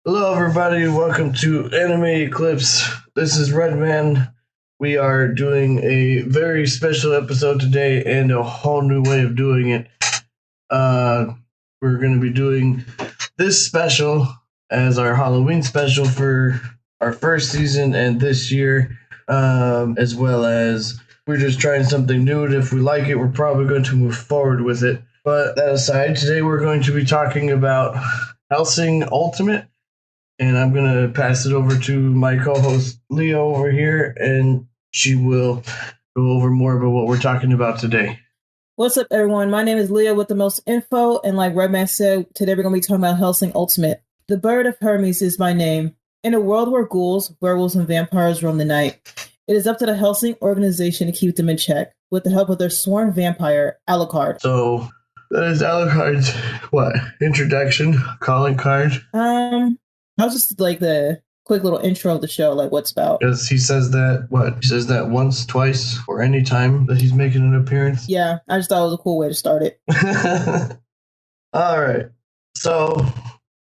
Hello, everybody. Welcome to Anime Eclipse. This is Redman. We are doing a very special episode today and a whole new way of doing it. We're going to be doing this special as our Halloween special for our first season and this year, as well as we're just trying something new. And if we like it, we're probably going to move forward with it. But that aside, today we're going to be talking about Hellsing Ultimate. And I'm going to pass it over to my co-host Leo over here, and she will go over more about what we're talking about today. What's up, everyone? My name is Leah with the most info, and like Redman said, today we're going to be talking about Hellsing Ultimate. The Bird of Hermes is my name. In a world where ghouls, werewolves, and vampires roam the night, it is up to the Hellsing organization to keep them in check, with the help of their sworn vampire, Alucard. So, that is Alucard's, introduction, calling card? I was just like the quick little intro of the show, like what's about. Because he says that, he says that once, twice, or any time that he's making an appearance? Yeah, I just thought it was a cool way to start it. All right. So,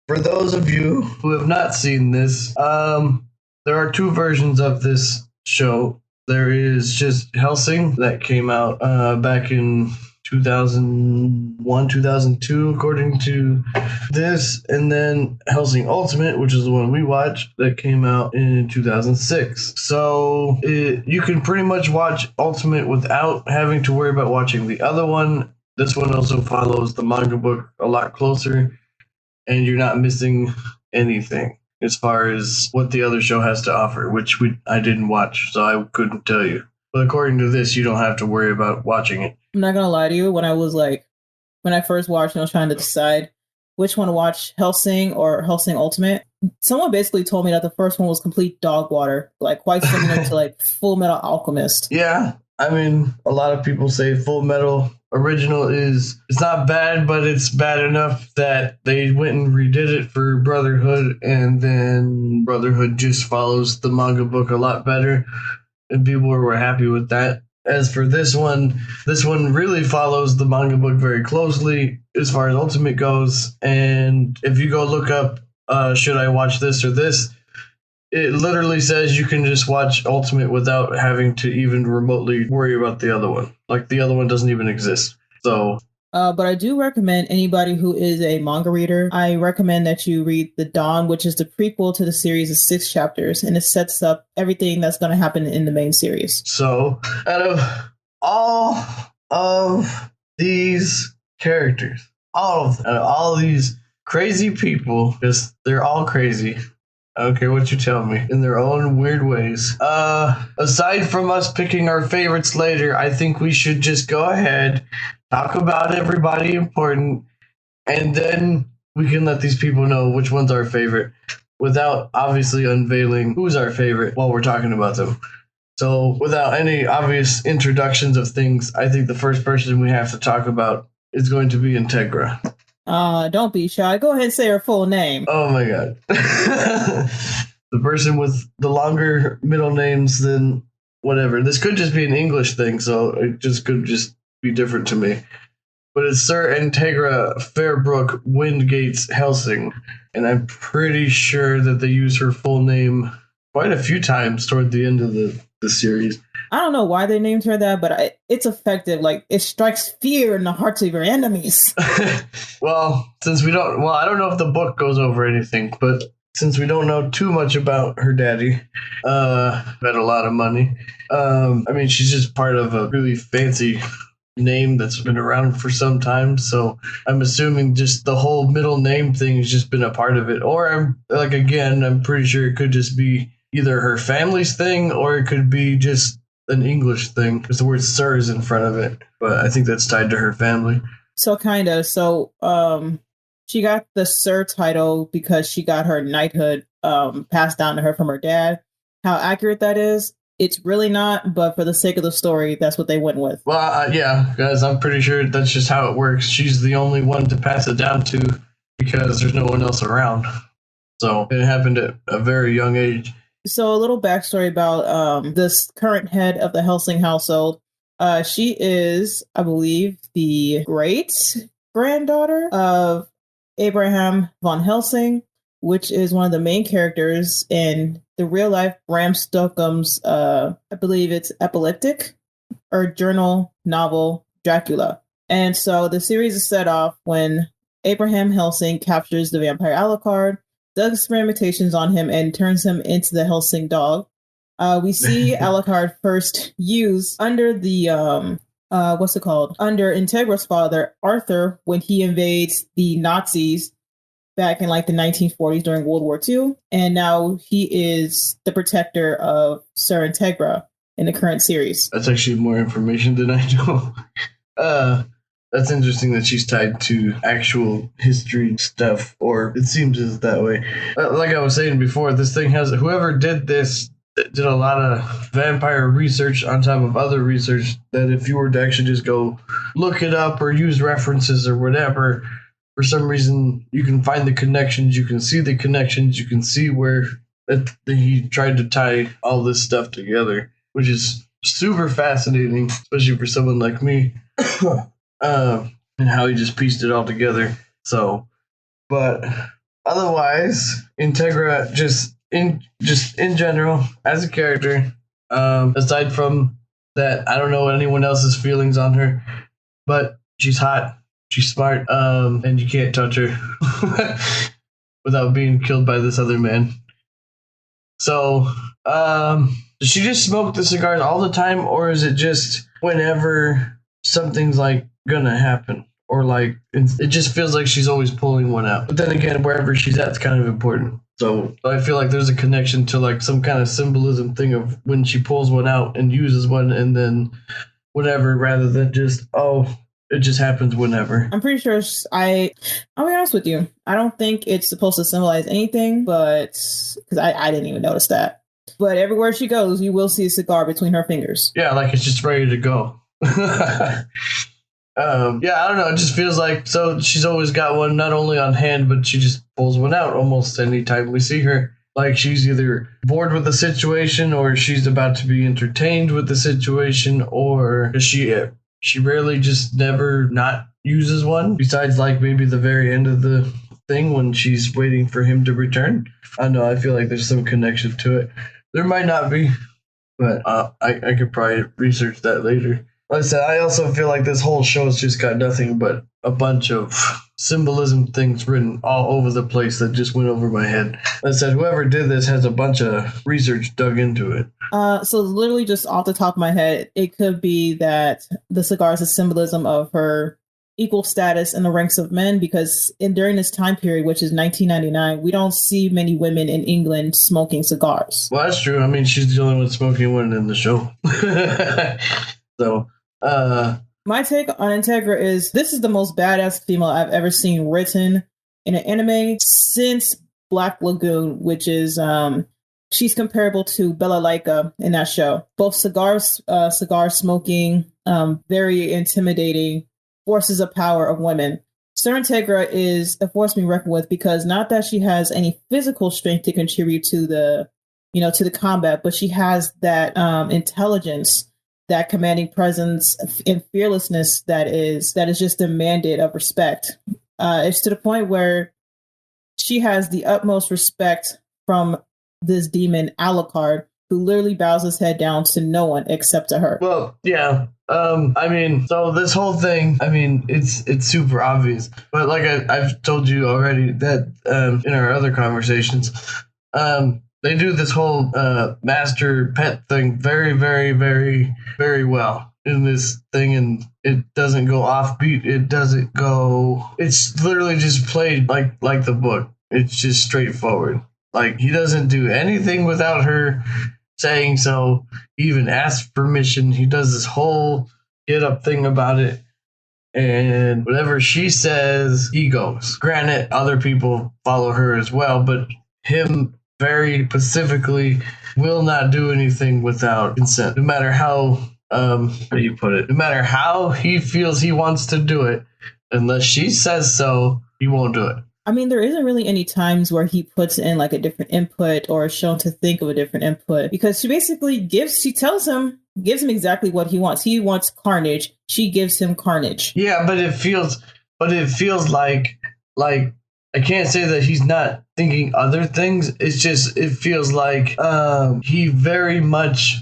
for those of you who have not seen this, there are two versions of this show. There is just Hellsing that came out back in 2001, 2002, according to this, and then Hellsing Ultimate, which is the one we watched, that came out in 2006. So you can pretty much watch Ultimate without having to worry about watching the other one. This one also follows the manga book a lot closer, and you're not missing anything as far as what the other show has to offer, which I didn't watch, so I couldn't tell you. But according to this, you don't have to worry about watching it. I'm not gonna lie to you. When I first watched, and I was trying to decide which one to watch, Hellsing or Hellsing Ultimate. Someone basically told me that the first one was complete dog water, like quite similar to like Full Metal Alchemist. Yeah, I mean, a lot of people say Full Metal Original it's not bad, but it's bad enough that they went and redid it for Brotherhood, and then Brotherhood just follows the manga book a lot better, and people were happy with that. As for this one really follows the manga book very closely as far as Ultimate goes. And if you go look up, should I watch this or this? It literally says you can just watch Ultimate without having to even remotely worry about the other one. Like, the other one doesn't even exist. So. But I do recommend anybody who is a manga reader, I recommend that you read The Dawn, which is the prequel to the series of 6 chapters, and it sets up everything that's going to happen in the main series. So, out of all of these characters, out of all these crazy people, because they're all crazy, I don't care what you tell me, in their own weird ways. Aside from us picking our favorites later, I think we should just go ahead, talk about everybody important, and then we can let these people know which one's our favorite without obviously unveiling who's our favorite while we're talking about them. So without any obvious introductions of things, I think the first person we have to talk about is going to be Integra. Don't be shy. Go ahead and say her full name. Oh my god. The person with the longer middle names than whatever. This could just be an English thing, so it could just be different to me. But it's Sir Integra Fairbrook Windgates Hellsing, and I'm pretty sure that they use her full name quite a few times toward the end of the series. I don't know why they named her that, but it's effective. Like, it strikes fear in the hearts of your enemies. Well, I don't know if the book goes over anything, but since we don't know too much about her daddy, had a lot of money. I mean, she's just part of a really fancy name that's been around for some time, so I'm assuming just the whole middle name thing has just been a part of it. Or I'm pretty sure it could just be either her family's thing, or it could be just an English thing because the word sir is in front of it, but I think that's tied to her family. So kind of. So she got the sir title because she got her knighthood passed down to her from her dad. How accurate that is, it's really not, but for the sake of the story, that's what they went with. Well, yeah, guys, I'm pretty sure that's just how it works. She's the only one to pass it down to because there's no one else around. So it happened at a very young age. So a little backstory about this current head of the Hellsing household. She is, I believe, the great granddaughter of Abraham von Hellsing, which is one of the main characters in the real life Bram Stoker's, I believe it's epileptic or journal novel Dracula. And so the series is set off when Abraham Hellsing captures the vampire Alucard, does experimentations on him, and turns him into the Hellsing dog. We see Alucard first used under the under Integra's father, Arthur, when he invades the Nazis back in like the 1940s during World War II. And now he is the protector of Sir Integra in the current series. That's actually more information than I know. That's interesting that she's tied to actual history stuff, or it seems as that way. Like I was saying before, this thing has, whoever did this did a lot of vampire research on top of other research that if you were to actually just go look it up or use references or whatever, for some reason you can find the connections, you can see the connections, you can see where he tried to tie all this stuff together, which is super fascinating, especially for someone like me. And how he just pieced it all together. So, but otherwise, Integra just in general as a character, aside from that, I don't know anyone else's feelings on her, but she's hot, she's smart, and you can't touch her without being killed by this other man. So, does she just smoke the cigars all the time, or is it just whenever something's like gonna happen, or like it just feels like she's always pulling one out? But then again, wherever she's at is kind of important. So I feel like there's a connection to like some kind of symbolism thing of when she pulls one out and uses one and then whatever, rather than just, oh, it just happens whenever. I'm pretty sure I'll be honest with you, I don't think it's supposed to symbolize anything, but because I didn't even notice that. But everywhere she goes, you will see a cigar between her fingers. Yeah, like it's just ready to go. Yeah, I don't know. It just feels like, so she's always got one not only on hand, but she just pulls one out almost anytime we see her. Like she's either bored with the situation, or she's about to be entertained with the situation, or she rarely just never not uses one. Besides, like maybe the very end of the thing when she's waiting for him to return. I don't know. I feel like there's some connection to it. There might not be, but I could probably research that later. Like I said, I also feel like this whole show has just got nothing but a bunch of symbolism things written all over the place that just went over my head. Like I said, whoever did this has a bunch of research dug into it. So literally just off the top of my head, it could be that the cigar is a symbolism of her equal status in the ranks of men, because during this time period, which is 1999, we don't see many women in England smoking cigars. Well, that's true. I mean, she's the only one smoking one in the show. So, my take on Integra is this is the most badass female I've ever seen written in an anime since Black Lagoon, which is she's comparable to Bella Laika in that show. Both cigar smoking, very intimidating forces of power of women. Sir Integra is a force to be reckoned with, because not that she has any physical strength to contribute to the combat, but she has that intelligence, that commanding presence and fearlessness that is just demanded of respect. It's to the point where she has the utmost respect from this demon Alucard, who literally bows his head down to no one except to her. Well, yeah. I mean, so this whole thing, I mean, it's super obvious. But like I've told you already that in our other conversations, they do this whole master pet thing very, very, very, very well in this thing, and it doesn't go offbeat. It's literally just played like the book. It's just straightforward. Like, he doesn't do anything without her saying so. He even asks permission. He does this whole get up thing about it. And whatever she says, he goes. Granted, other people follow her as well, but him very specifically will not do anything without consent. No matter how, how do you put it? No matter how he feels he wants to do it, unless she says so, he won't do it. I mean, there isn't really any times where he puts in like a different input or is shown to think of a different input, because she basically gives him exactly what he wants. He wants carnage. She gives him carnage. Yeah, but it feels like I can't say that he's not thinking other things. It's just it feels like he very much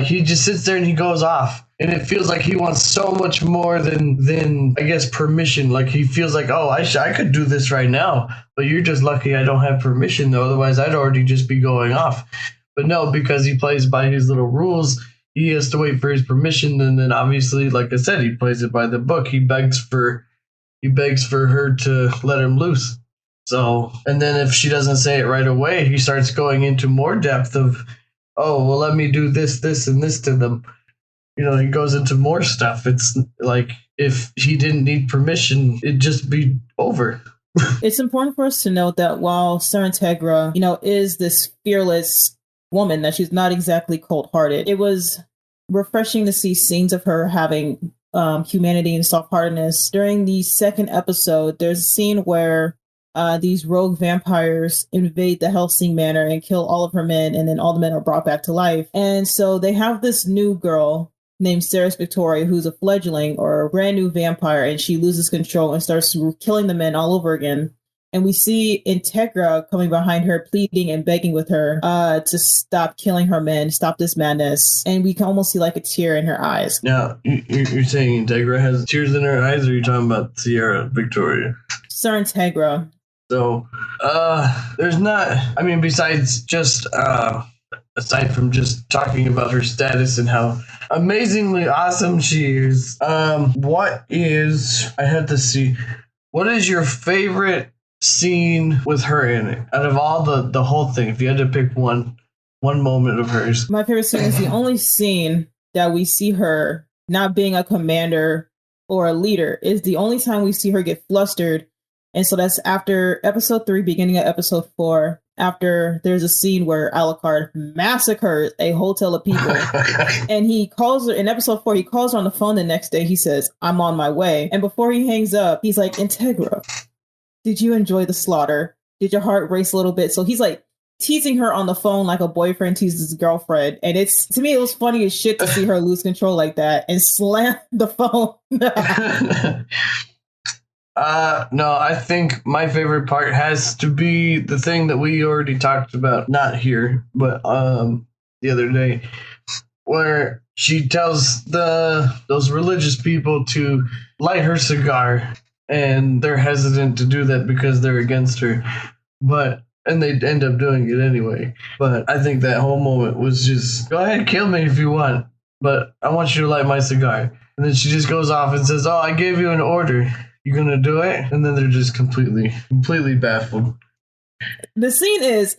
he just sits there and he goes off. And it feels like he wants so much more than I guess permission. Like he feels like, oh, I could do this right now, but you're just lucky I don't have permission. Otherwise, I'd already just be going off. But no, because he plays by his little rules, he has to wait for his permission. And then obviously, like I said, he plays it by the book. He begs for her to let him loose. So, and then if she doesn't say it right away, he starts going into more depth of, oh, well, let me do this, this, and this to them. He goes into more stuff. It's like if he didn't need permission, it'd just be over. It's important for us to note that while Sarantegra, is this fearless woman, that she's not exactly cold-hearted. It was refreshing to see scenes of her having humanity and soft-heartedness. During the second episode, there's a scene where these rogue vampires invade the Hellsing Manor and kill all of her men, and then all the men are brought back to life. And so they have this new girl named Ceres Victoria, who's a fledgling or a brand new vampire, and she loses control and starts killing the men all over again. And we see Integra coming behind her, pleading and begging with her to stop killing her men, stop this madness. And we can almost see like a tear in her eyes. Now, you're saying Integra has tears in her eyes, or are you talking about Sierra Victoria? Sir Integra. So, there's not, aside from just talking about her status and how amazingly awesome she is, what is your favorite scene with her in it out of all the whole thing? If you had to pick one moment of hers. My favorite scene is the only scene that we see her not being a commander or a leader. Is the only time we see her get flustered. And so that's after episode 3, beginning of episode 4, after there's a scene where Alucard massacres a hotel of people. And he calls her, in episode 4, he calls her on the phone the next day. He says, I'm on my way. And before he hangs up, he's like, Integra, did you enjoy the slaughter? Did your heart race a little bit? So he's like teasing her on the phone like a boyfriend teases his girlfriend. And to me, it was funny as shit to see her lose control like that and slam the phone. No, I think my favorite part has to be the thing that we already talked about, not here, but the other day, where she tells those religious people to light her cigar, and they're hesitant to do that because they're against her, and they end up doing it anyway. But I think that whole moment was just, go ahead, kill me if you want, but I want you to light my cigar. And then she just goes off and says, oh, I gave you an order. You gonna do it? And then they're just completely baffled. The scene is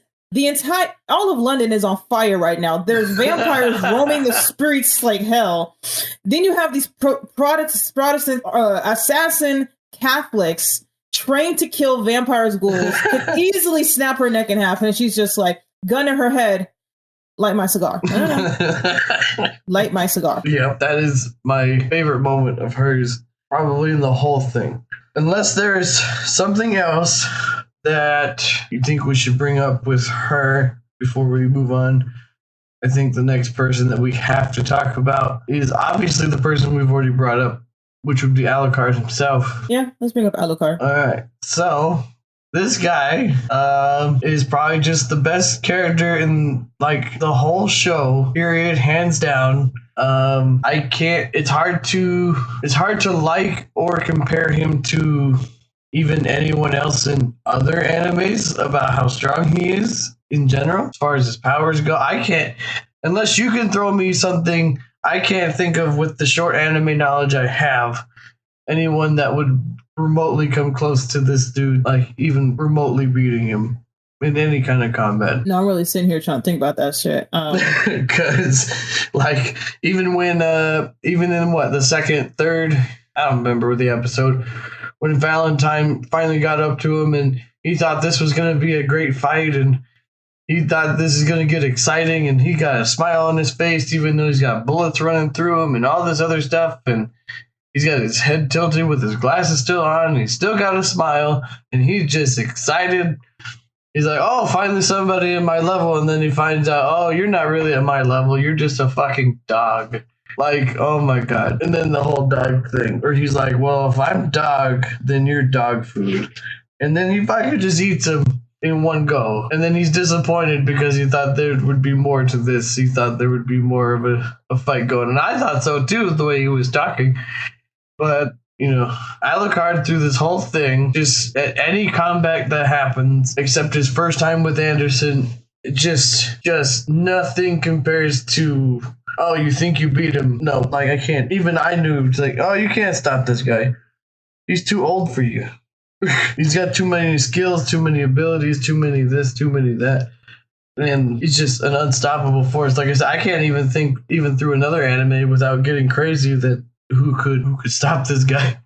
all of London is on fire right now. There's vampires roaming the streets like hell. Then you have these Protestant assassin Catholics trained to kill vampires, ghouls, could easily snap her neck in half, and she's just like, gun in her head, light my cigar. Light my cigar. Yeah, that is my favorite moment of hers. Probably in the whole thing. Unless there's something else that you think we should bring up with her before we move on, I think the next person that we have to talk about is obviously the person we've already brought up, which would be Alucard himself. Yeah, let's bring up Alucard. All right. So this guy is probably just the best character in like the whole show, period, hands down. It's hard to like or compare him to even anyone else in other animes about how strong he is in general, as far as his powers go. I can't, unless you can throw me something, I can't think of, with the short anime knowledge I have, anyone that would remotely come close to this dude, like even remotely beating him in any kind of combat. No, I'm really sitting here trying to think about that shit. Because, like, even in the second, third, I don't remember the episode, when Valentine finally got up to him and he thought this was going to be a great fight and he thought this is going to get exciting, and he got a smile on his face even though he's got bullets running through him and all this other stuff, and he's got his head tilted with his glasses still on, and he's still got a smile, and he's just excited. He's like, oh, finally somebody at my level. And then he finds out, oh, you're not really at my level. You're just a fucking dog. Like, oh my God. And then the whole dog thing, where he's like, well, if I'm dog, then you're dog food. And then he fucking just eats him in one go. And then he's disappointed because he thought there would be more to this. He thought there would be more of a fight going. And I thought so too, the way he was talking. But, you know, Alucard through this whole thing, just at any combat that happens, except his first time with Anderson, just nothing compares to, oh, you think you beat him? No, like I can't. Even I knew, it's like, oh, you can't stop this guy. He's too old for you. He's got too many skills, too many abilities, too many this, too many that. And he's just an unstoppable force. Like I said, I can't even think even through another anime without getting crazy that who could stop this guy.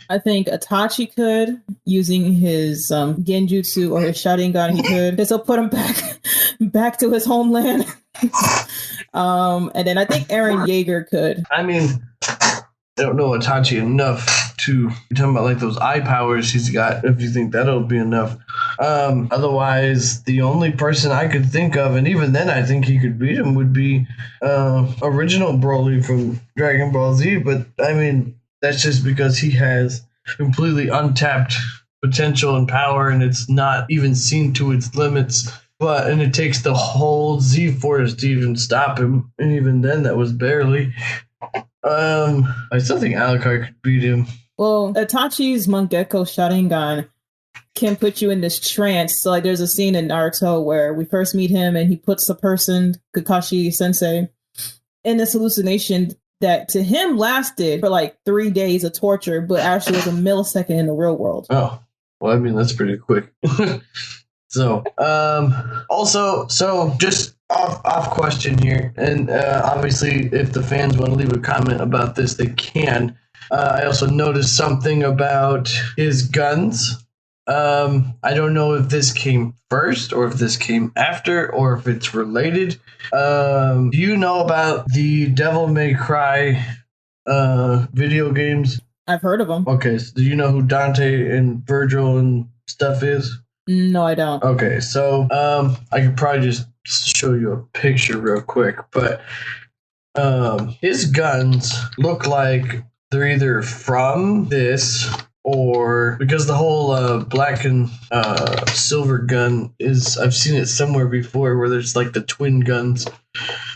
I think Itachi could, using his genjutsu or his Sharingan, he could. This will put him back to his homeland. And then I think Eren Yeager could. I mean, I don't know Itachi enough to, you're talking about like those eye powers he's got, if you think that'll be enough. Otherwise, the only person I could think of, and even then I think he could beat him, would be original Broly from Dragon Ball Z. But I mean, that's just because he has completely untapped potential and power, and it's not even seen to its limits. And it takes the whole Z Force to even stop him, and even then, that was barely. I still think Alucard could beat him. Well, Itachi's Mangekyo Sharingan can put you in this trance. So, like, there's a scene in Naruto where we first meet him, and he puts the person, Kakashi Sensei, in this hallucination that to him lasted for like 3 days of torture, but actually was a millisecond in the real world. Oh, well, I mean, that's pretty quick. So, also, just off question here, and obviously, if the fans want to leave a comment about this, they can. I also noticed something about his guns. I don't know if this came first or if this came after or if it's related. Do you know about the Devil May Cry video games? I've heard of them. Okay, so do you know who Dante and Virgil and stuff is? No, I don't. Okay, so I could probably just show you a picture real quick, but his guns look like they're either from this, or because the whole black and silver gun is, I've seen it somewhere before where there's like the twin guns.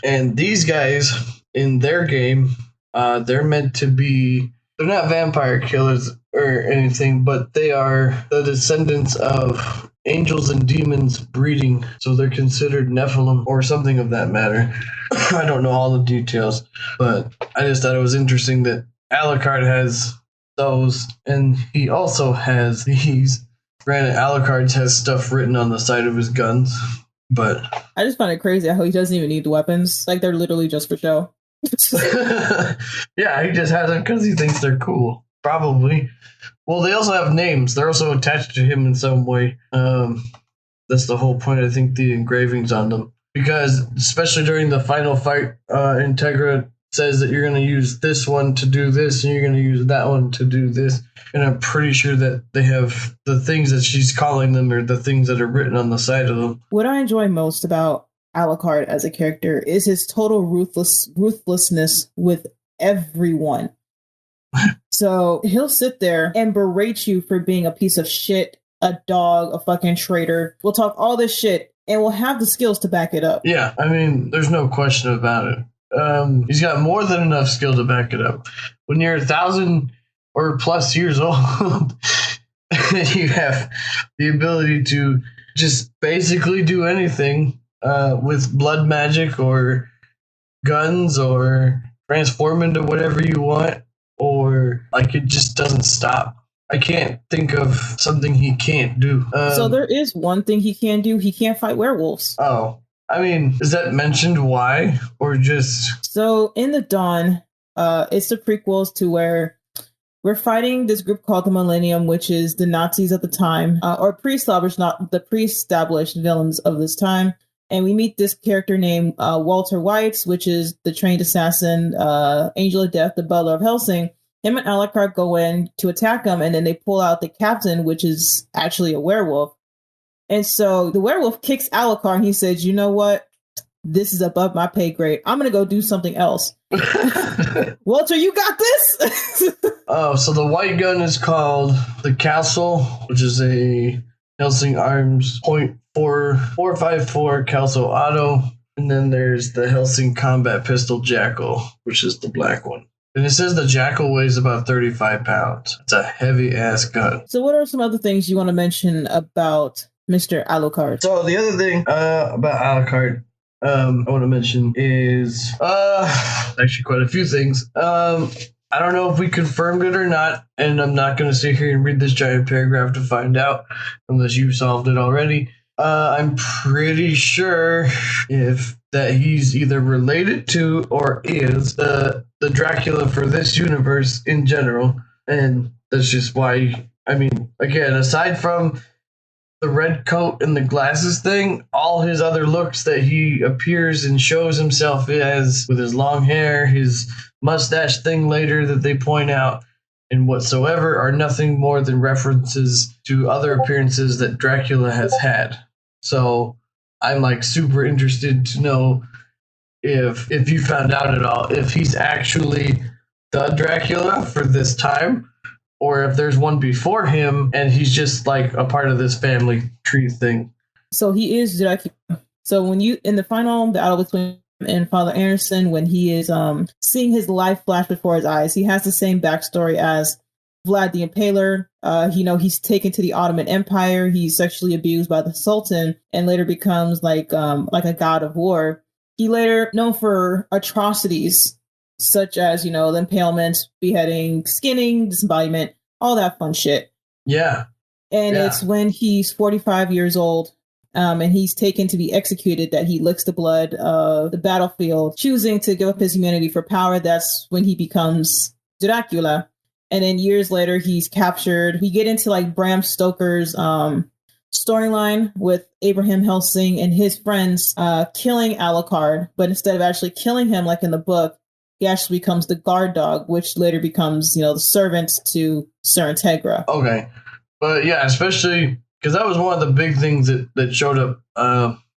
And these guys in their game, they're meant to be, they're not vampire killers or anything, but they are the descendants of angels and demons breeding. So they're considered Nephilim or something of that matter. I don't know all the details, but I just thought it was interesting that Alucard has those, and he also has these. Granted, Alucard has stuff written on the side of his guns, but I just find it crazy how he doesn't even need the weapons. Like, they're literally just for show. Yeah, he just has them because he thinks they're cool. Probably. Well, they also have names. They're also attached to him in some way. That's the whole point, I think, the engravings on them. Because, especially during the final fight, Integra says that you're going to use this one to do this, and you're going to use that one to do this. And I'm pretty sure that they have the things that she's calling them or the things that are written on the side of them. What I enjoy most about Alucard as a character is his total ruthlessness with everyone. So he'll sit there and berate you for being a piece of shit, a dog, a fucking traitor. We'll talk all this shit, and we'll have the skills to back it up. Yeah, I mean, there's no question about it. He's got more than enough skill to back it up. When you're 1,000 or plus years old, you have the ability to just basically do anything with blood magic or guns or transform into whatever you want, or like it just doesn't stop. I can't think of something he can't do. So there is one thing he can do. He can't fight werewolves. Oh. I mean, is that mentioned why, or just... So in the Dawn, it's the prequels to where we're fighting this group called the Millennium, which is the Nazis at the time, or pre-established villains of this time. And we meet this character named Walter White, which is the trained assassin, Angel of Death, the butler of Hellsing. Him and Alucard go in to attack him, and then they pull out the captain, which is actually a werewolf. And so the werewolf kicks Alucard, and he says, you know what? This is above my pay grade. I'm going to go do something else. Walter, you got this? Oh, so the white gun is called the Castle, which is a Hellsing Arms .454 Castle Auto. And then there's the Hellsing Combat Pistol Jackal, which is the black one. And it says the Jackal weighs about 35 pounds. It's a heavy ass gun. So what are some other things you want to mention about Mr. Alucard? So the other thing about Alucard I want to mention is actually quite a few things. I don't know if we confirmed it or not, and I'm not going to sit here and read this giant paragraph to find out unless you solved it already. I'm pretty sure that he's either related to or is the Dracula for this universe in general, and that's just why. I mean, again, aside from the red coat and the glasses thing, all his other looks that he appears and shows himself as, with his long hair, his mustache thing later that they point out, and whatsoever, are nothing more than references to other appearances that Dracula has had. So I'm like super interested to know if you found out at all if he's actually the Dracula for this time, or if there's one before him and he's just like a part of this family tree thing. So he is Dracula. So when you in the battle between and Father Anderson, when he is seeing his life flash before his eyes, he has the same backstory as Vlad the Impaler. He's taken to the Ottoman Empire. He's sexually abused by the Sultan and later becomes like a god of war. He later known for atrocities such as, the impalement, beheading, skinning, disembodiment, all that fun shit. Yeah. And it's when he's 45 years old and he's taken to be executed that he licks the blood of the battlefield, choosing to give up his humanity for power. That's when he becomes Dracula. And then years later, he's captured. We get into like Bram Stoker's storyline with Abraham Hellsing and his friends killing Alucard. But instead of actually killing him like in the book, he actually becomes the guard dog, which later becomes, the servant to Sir Integra. Okay. But yeah, especially because that was one of the big things that showed up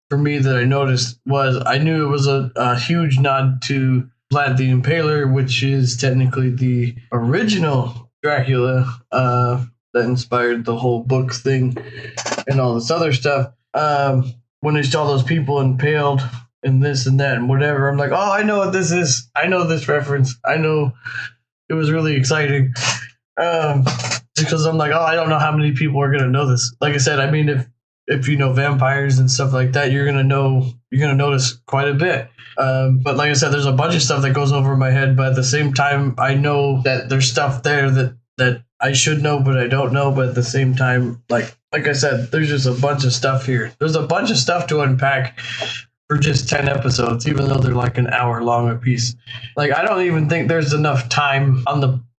for me that I noticed was I knew it was a huge nod to Vlad the Impaler, which is technically the original Dracula that inspired the whole book thing and all this other stuff. When they saw those people impaled and this and that and whatever, I'm like, oh, I know what this is. I know this reference. I know. It was really exciting. Because I'm like, oh, I don't know how many people are gonna know this. Like I said, I mean, if you know vampires and stuff like that, you're gonna notice quite a bit. But like I said, there's a bunch of stuff that goes over my head. But at the same time, I know that there's stuff there that I should know, but I don't know. But at the same time, like I said, there's just a bunch of stuff here. There's a bunch of stuff to unpack for just 10 episodes, even though they're like an hour long a piece. Like, I don't even think there's enough time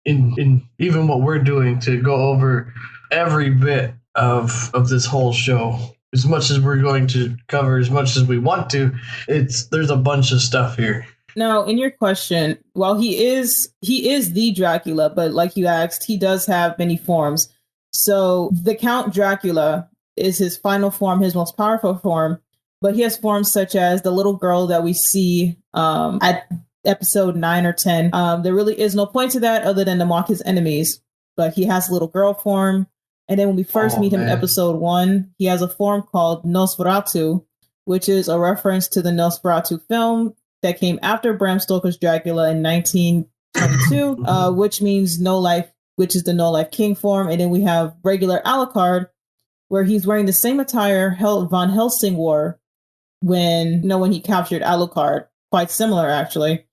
in even what we're doing to go over every bit of this whole show. As much as we're going to cover, as much as we want to, there's a bunch of stuff here. Now, in your question, while he is the Dracula, but like you asked, he does have many forms. So the Count Dracula is his final form, his most powerful form, but he has forms such as the little girl that we see at episode 9 or 10. There really is no point to that other than to mock his enemies, but he has a little girl form. And then when we first meet him in episode 1, he has a form called Nosferatu, which is a reference to the Nosferatu film that came after Bram Stoker's Dracula in 1922, which means no life, which is the no life king form. And then we have regular Alucard, where he's wearing the same attire Von Helsing wore when he captured Alucard. Quite similar, actually.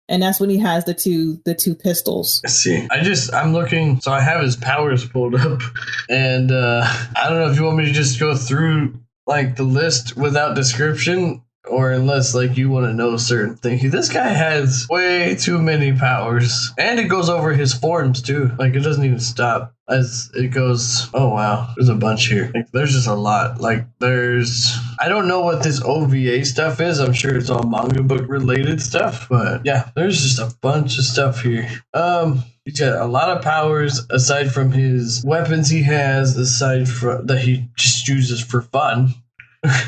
And that's when he has the two pistols. I see. I'm looking. So I have his powers pulled up, and I don't know if you want me to just go through like the list without description, or unless like you want to know certain things. This guy has way too many powers, and it goes over his forms too. Like, it doesn't even stop as it goes. Oh wow, there's a bunch here. Like, there's just a lot. Like, I don't know what this OVA stuff is. I'm sure it's all manga book related stuff, but yeah, there's just a bunch of stuff here. He's got a lot of powers aside from his weapons he has, aside from that he just uses for fun.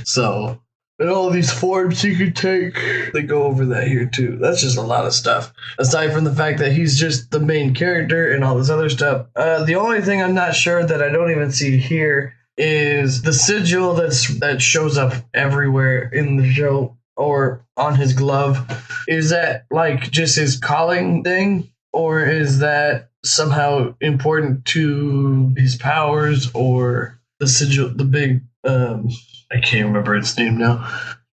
So and all these forms he could take. They go over that here too. That's just a lot of stuff. Aside from the fact that he's just the main character and all this other stuff. The only thing I'm not sure that I don't even see here is the sigil that shows up everywhere in the show or on his glove. Is that like just his calling thing, or is that somehow important to his powers, or the sigil, the big I can't remember its name now.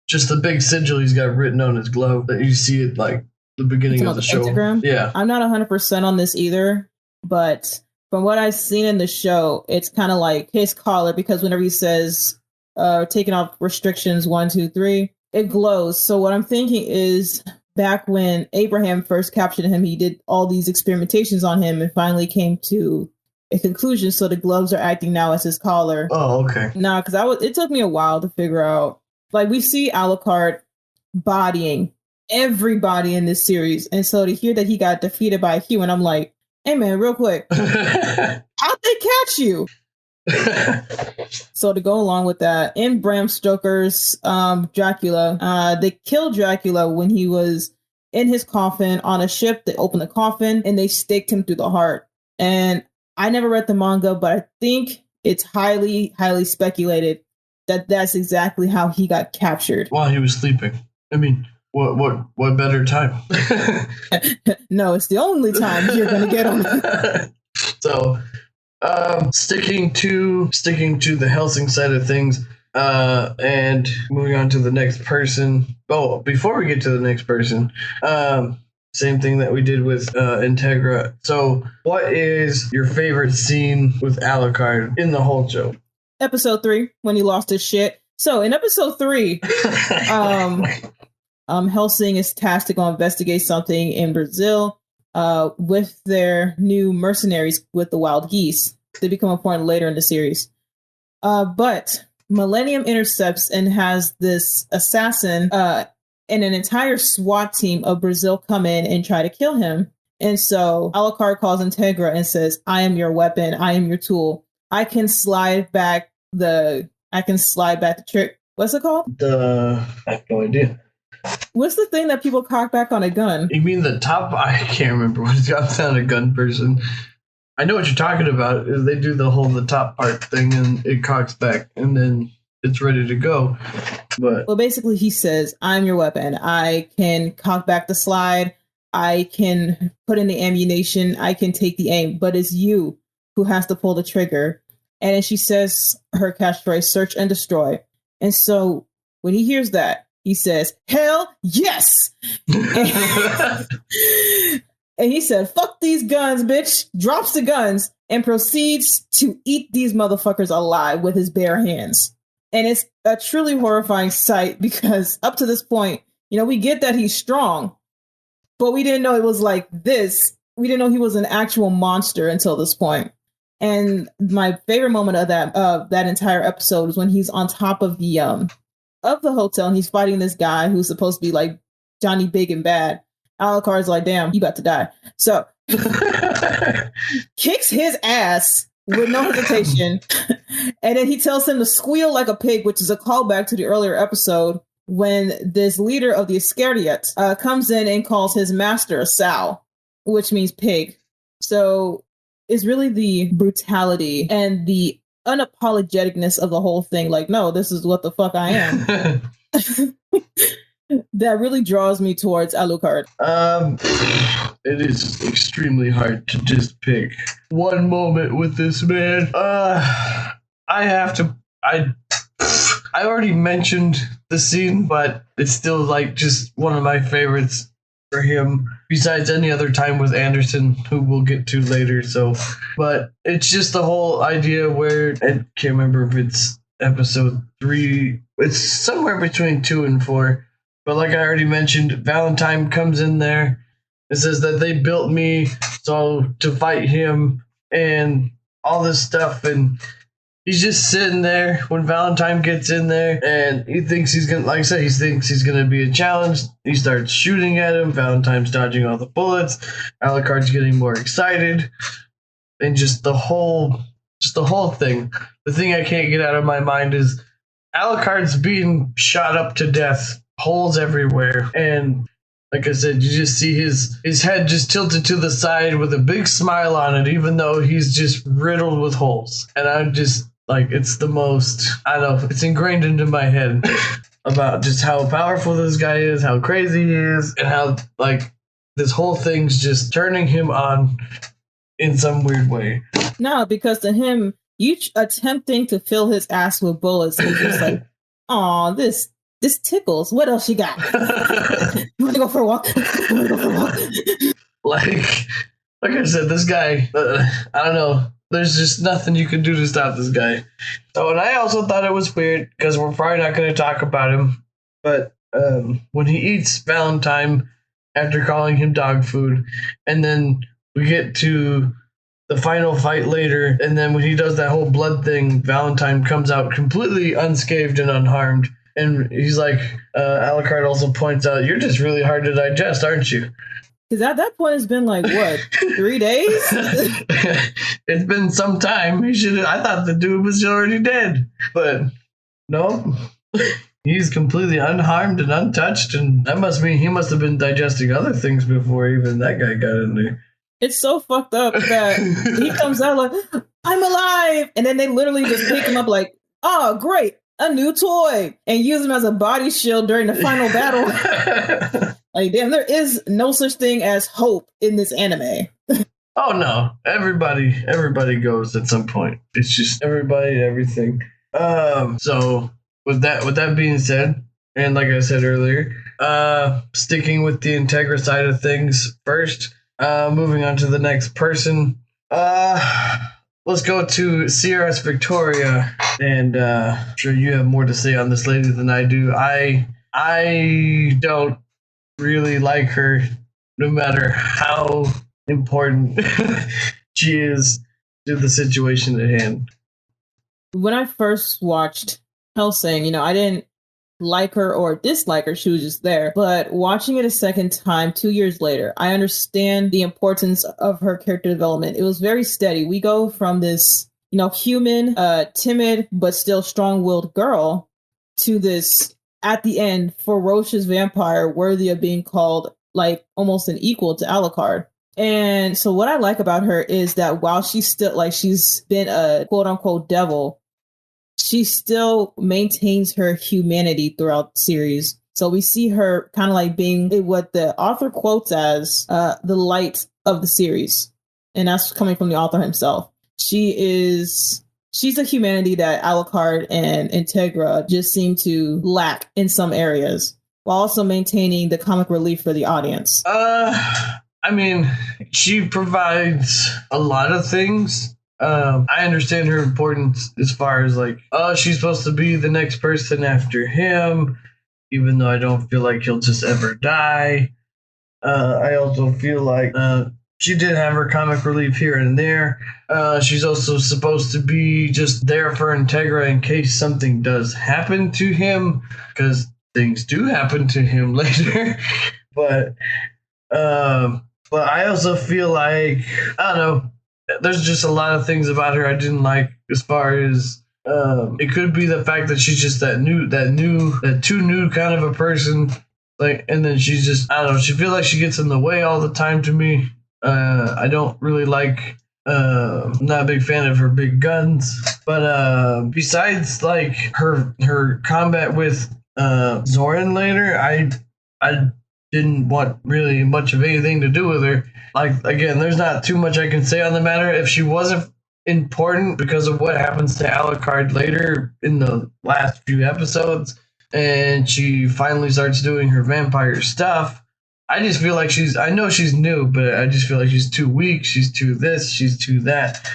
Just the big sigil he's got written on his glove that you see at like the beginning of the show. Pentagram? Yeah. I'm not 100% on this either, but from what I've seen in the show, it's kind of like his collar, because whenever he says taking off restrictions 1, 2, 3, it glows. So what I'm thinking is back when Abraham first captured him, he did all these experimentations on him and finally came to a conclusion. So the gloves are acting now as his collar. Oh, okay. Nah, because it took me a while to figure out. Like, we see Alucard bodying everybody in this series, and so to hear that he got defeated by a human, I'm like, hey man, real quick, how'd they catch you? So to go along with that, in Bram Stoker's Dracula, they killed Dracula when he was in his coffin on a ship. They opened the coffin and they staked him through the heart. And I never read the manga, but I think it's highly, highly speculated that that's exactly how he got captured. While he was sleeping. I mean, what better time? No, it's the only time you're going to get him. So, sticking to the Hellsing side of things, and moving on to the next person. Oh, before we get to the next person, same thing that we did with Integra. So, what is your favorite scene with Alucard in the whole show? Episode 3, when he lost his shit. So, in episode 3, Hellsing is tasked to go investigate something in Brazil with their new mercenaries with the wild geese. They become important later in the series. But Millennium intercepts and has this assassin and an entire SWAT team of Brazil come in and try to kill him. And so Alucard calls Integra and says, I am your weapon. I am your tool. I can slide back the trick. What's it called? I have no idea. What's the thing that people cock back on a gun? You mean the top? I can't remember what it's got. I'm not a gun person. I know what you're talking about. Is they do the top part thing and it cocks back and then it's ready to go. But well, basically he says, I'm your weapon. I can cock back the slide. I can put in the ammunition. I can take the aim, but it's you who has to pull the trigger. And then she says her catchphrase, search and destroy. And so when he hears that, he says, hell yes! And he said, fuck these guns, bitch. Drops the guns and proceeds to eat these motherfuckers alive with his bare hands. And it's a truly horrifying sight because up to this point, we get that he's strong, but we didn't know it was like this. We didn't know he was an actual monster until this point. And my favorite moment of that entire episode is when he's on top of the hotel and he's fighting this guy who's supposed to be like Johnny Big and Bad. Alucard's like, damn, you about to die. So kicks his ass with no hesitation. And then he tells him to squeal like a pig, which is a callback to the earlier episode when this leader of the Iscariots comes in and calls his master a sow, which means pig. So it's really the brutality and the unapologeticness of the whole thing. Like, no, this is what the fuck I am. That really draws me towards Alucard. It is extremely hard to just pick one moment with this man. I already mentioned the scene, but it's still like just one of my favorites for him, besides any other time with Anderson, who we'll get to later. So, but it's just the whole idea where I can't remember if it's episode 3. It's somewhere between 2 and 4. But like I already mentioned, Valentine comes in there and says that they built me to fight him and all this stuff. And he's just sitting there when Valentine gets in there and he thinks he's going to, like I said, he thinks he's going to be a challenge. He starts shooting at him. Valentine's dodging all the bullets. Alucard's getting more excited. And just the whole thing. The thing I can't get out of my mind is Alucard's being shot up to death, holes everywhere, and like I said, you just see his head just tilted to the side with a big smile on it, even though he's just riddled with holes. And I'm just like, it's the most, I don't know, it's ingrained into my head about just how powerful this guy is, how crazy he is, and how like this whole thing's just turning him on in some weird way. No, because to him, you attempting to fill his ass with bullets, he's just like, "Aw, this tickles. What else you got? You want to go for a walk? Like I said, this guy, I don't know. There's just nothing you can do to stop this guy. So, and I also thought it was weird because we're probably not going to talk about him, but when he eats Valentine after calling him dog food, and then we get to the final fight later, and then when he does that whole blood thing, Valentine comes out completely unscathed and unharmed. And he's like, Alucard also points out, you're just really hard to digest, aren't you? Because at that point, it's been like, what, 3 days? It's been some time. I thought the dude was already dead. But no, he's completely unharmed and untouched. And that must mean he must have been digesting other things before even that guy got in there. It's so fucked up that he comes out like, I'm alive. And then they literally just pick him up like, oh, great, a new toy. And use him as a body shield during the final battle. Like, damn, there is no such thing as hope in this anime. Oh, no. Everybody goes at some point. It's just everybody, everything. So, with that being said, and like I said earlier, sticking with the Integra side of things first, moving on to the next person. Let's go to CRS Victoria, and I'm sure you have more to say on this lady than I do. I don't really like her, no matter how important she is to the situation at hand. When I first watched Hellsing, I didn't like her or dislike her. She was just there. But watching it a second time, 2 years later, I understand the importance of her character development. It was very steady. We go from this, human, timid, but still strong-willed girl to this, at the end, ferocious vampire worthy of being called like almost an equal to Alucard. And so what I like about her is that while she's still she's been a quote unquote devil, she still maintains her humanity throughout the series. So we see her kind of like being what the author quotes as the light of the series. And that's coming from the author himself. She's a humanity that Alucard and Integra just seem to lack in some areas, while also maintaining the comic relief for the audience. I mean, she provides a lot of things. I understand her importance as far as she's supposed to be the next person after him, even though I don't feel like he'll just ever die. I also feel like she did have her comic relief here and there. She's also supposed to be just there for Integra in case something does happen to him, because things do happen to him later. But I also feel like, I don't know, there's just a lot of things about her I didn't like, as far as it could be the fact that she's just that too new kind of a person. And then she's just, I don't know, she feels like she gets in the way all the time to me. I don't really like, I'm not a big fan of her big guns. But besides her combat with Zoran later, I didn't want really much of anything to do with her. Again, there's not too much I can say on the matter. If she wasn't important because of what happens to Alucard later in the last few episodes, and she finally starts doing her vampire stuff, I just feel like I know she's new, but I just feel like she's too weak, she's too this, she's too that.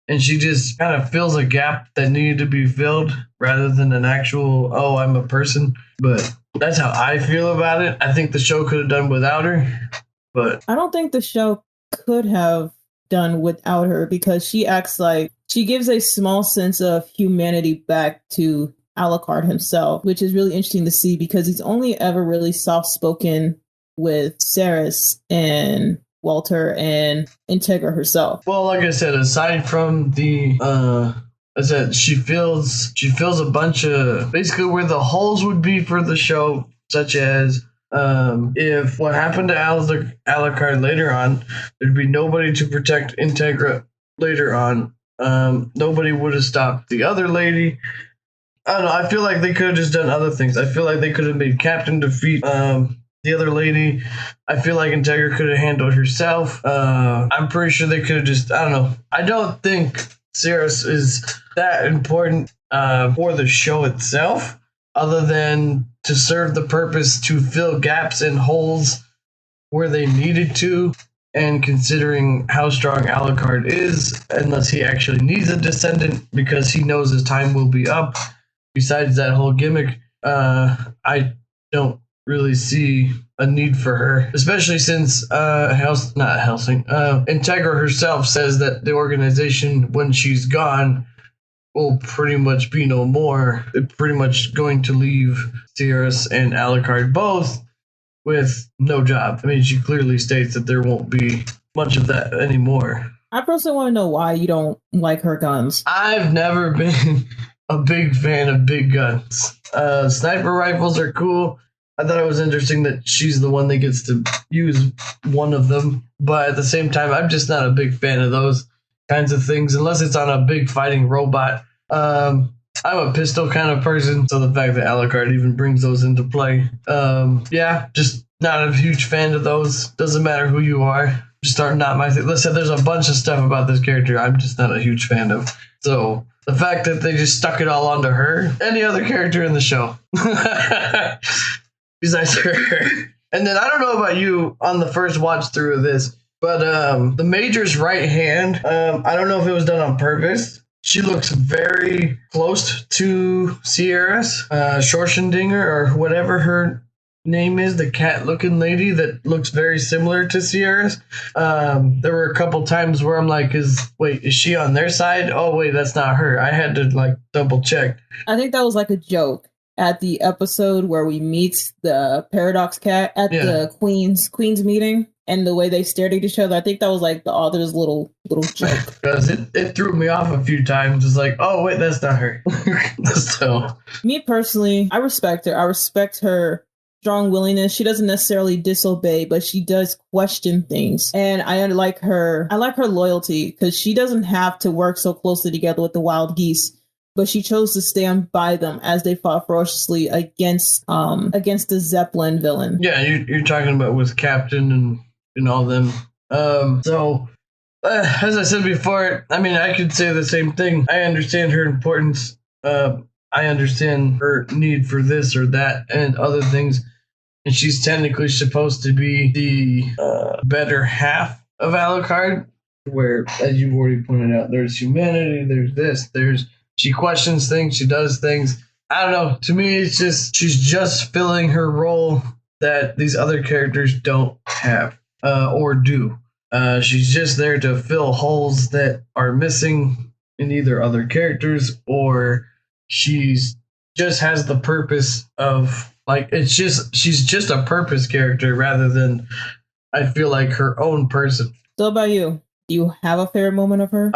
And she just kind of fills a gap that needed to be filled rather than an actual, oh, I'm a person. But that's how I feel about it. I think the show could have done without her, but I don't think the show could have done without her, because she acts like she gives a small sense of humanity back to Alucard himself, which is really interesting to see, because he's only ever really soft-spoken with Ceres and Walter and Integra herself. Well, like I said, aside from the I said she fills a bunch of basically where the holes would be for the show, such as if what happened to Alucard later on, there'd be nobody to protect Integra later on. Nobody would have stopped the other lady. I don't know. I feel like they could have just done other things. I feel like they could have made Captain defeat the other lady. I feel like Integra could have handled herself. I'm pretty sure they could have just, I don't know. I don't think Cirrus is that important for the show itself, other than to serve the purpose to fill gaps and holes where they needed to. And considering how strong Alucard is, unless he actually needs a descendant because he knows his time will be up, besides that whole gimmick, I don't really see a need for her, especially since Integra herself says that the organization, when she's gone, will pretty much be no more. They're pretty much going to leave Cirrus and Alucard both with no job. I mean, she clearly states that there won't be much of that anymore. I personally want to know why you don't like her guns. I've never been a big fan of big guns. Sniper rifles are cool. I thought it was interesting that she's the one that gets to use one of them. But at the same time, I'm just not a big fan of those kinds of things, unless it's on a big fighting robot. I'm a pistol kind of person, so the fact that Alucard even brings those into play. Just not a huge fan of those. Doesn't matter who you are. Just are not my thing. Listen, there's a bunch of stuff about this character I'm just not a huge fan of. So the fact that they just stuck it all onto her, any other character in the show, besides her. And then I don't know about you on the first watch through of this, but the Major's right hand, I don't know if it was done on purpose. She looks very close to Sierra's, Schorschendinger, or whatever her name is, the cat-looking lady that looks very similar to Sierra's. There were a couple times where I'm like, is she on their side? Oh, wait, that's not her. I had to, double check. I think that was like a joke at the episode where we meet the Paradox Cat at the Queen's meeting. And the way they stared at each other, I think that was like the author's little joke. Because it threw me off a few times. It's like, oh, wait, that's not her. So, me personally, I respect her. I respect her strong willingness. She doesn't necessarily disobey, but she does question things. And I like her loyalty, because she doesn't have to work so closely together with the wild geese. But she chose to stand by them as they fought ferociously against the Zeppelin villain. Yeah, you're talking about with Captain and all them. As I said before, I mean, I could say the same thing. I understand her importance. I understand her need for this or that and other things. And she's technically supposed to be the better half of Alucard, where, as you've already pointed out, there's humanity, there's this, she questions things, she does things. I don't know. To me, it's just, she's just filling her role that these other characters don't have. Or do. She's just there to fill holes that are missing in either other characters, or she's just has the purpose of she's just a purpose character rather than, I feel like, her own person. So about you? Do you have a favorite moment of her?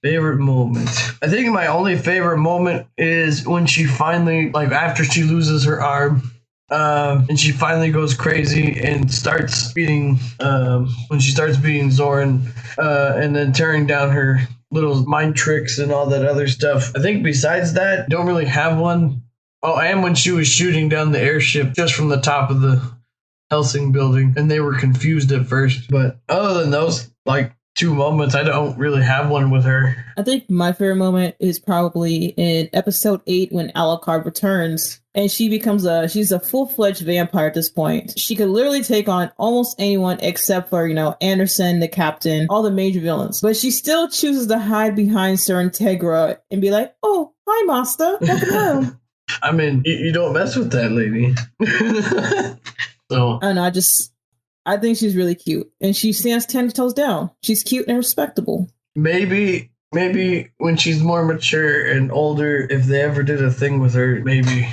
Favorite moment. I think my only favorite moment is when she finally, after she loses her arm, and she finally goes crazy and starts beating, when she starts beating Zoran, and then tearing down her little mind tricks and all that other stuff. I think besides that, don't really have one. Oh, and when she was shooting down the airship just from the top of the Hellsing building, and they were confused at first. But other than those, two moments, I don't really have one with her. I think my favorite moment is probably in episode 8 when Alucard returns and she's a full-fledged vampire at this point. She could literally take on almost anyone except for, Anderson, the captain, all the major villains. But she still chooses to hide behind Sir Integra and be like, oh, hi, master. Welcome home. I mean, you don't mess with that lady. So. And I think she's really cute, and she stands 10 toes down. She's cute and respectable. Maybe when she's more mature and older, if they ever did a thing with her, maybe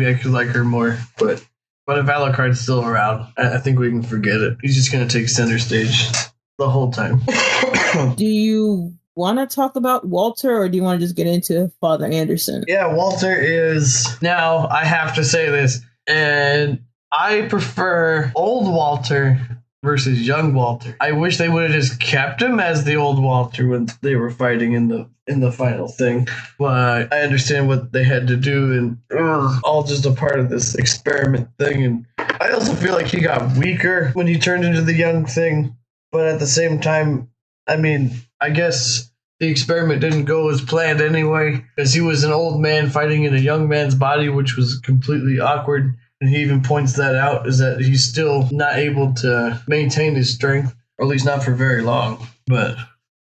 I could like her more. But if Alucard's still around, I think we can forget it. He's just gonna take center stage the whole time. Do you want to talk about Walter, or do you want to just get into Father Anderson? Yeah, Walter is, now I have to say this, and I prefer old Walter versus young Walter. I wish they would have just kept him as the old Walter when they were fighting in the final thing, but I understand what they had to do, and all just a part of this experiment thing. And I also feel like he got weaker when he turned into the young thing, but at the same time, I mean, I guess the experiment didn't go as planned anyway, because he was an old man fighting in a young man's body, which was completely awkward. And he even points that out, is that he's still not able to maintain his strength, or at least not for very long. But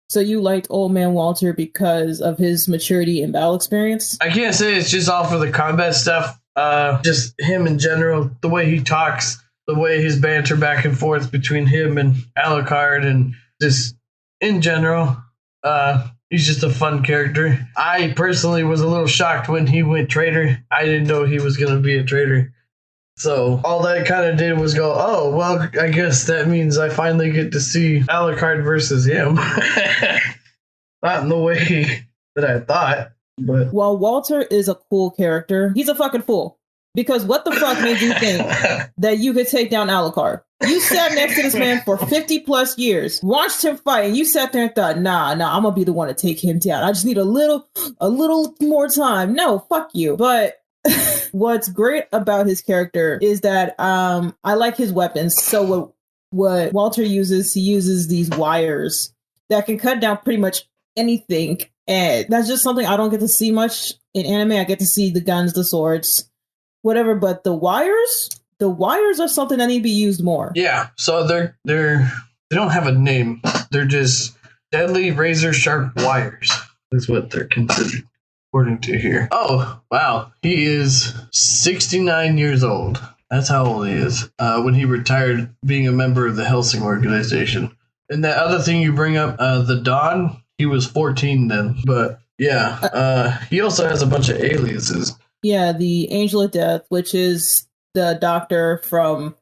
so you liked Old Man Walter because of his maturity and battle experience? I can't say it's just all for the combat stuff. Just him in general, the way he talks, the way his banter back and forth between him and Alucard, and just in general, he's just a fun character. I personally was a little shocked when he went traitor. I didn't know he was going to be a traitor. So all that kind of did was go, oh, well, I guess that means I finally get to see Alucard versus him. Not in the way that I thought, but... While Walter is a cool character, he's a fucking fool. Because what the fuck made you think that you could take down Alucard? You sat next to this man for 50 plus years, watched him fight, and you sat there and thought, nah, I'm gonna be the one to take him down. I just need a little more time. No, fuck you. But what's great about his character is that I like his weapons. So what Walter uses, he uses these wires that can cut down pretty much anything. And that's just something I don't get to see much in anime. I get to see the guns, the swords, whatever, but the wires are something that need to be used more. Yeah, so they don't have a name. They're just deadly razor sharp wires. Is what they're considered, according to here. Oh, wow. He is 69 years old. That's how old he is. When he retired being a member of the Hellsing organization. And that other thing you bring up, the Dawn, he was 14 then. But yeah, he also has a bunch of aliases. Yeah, the Angel of Death, which is the doctor from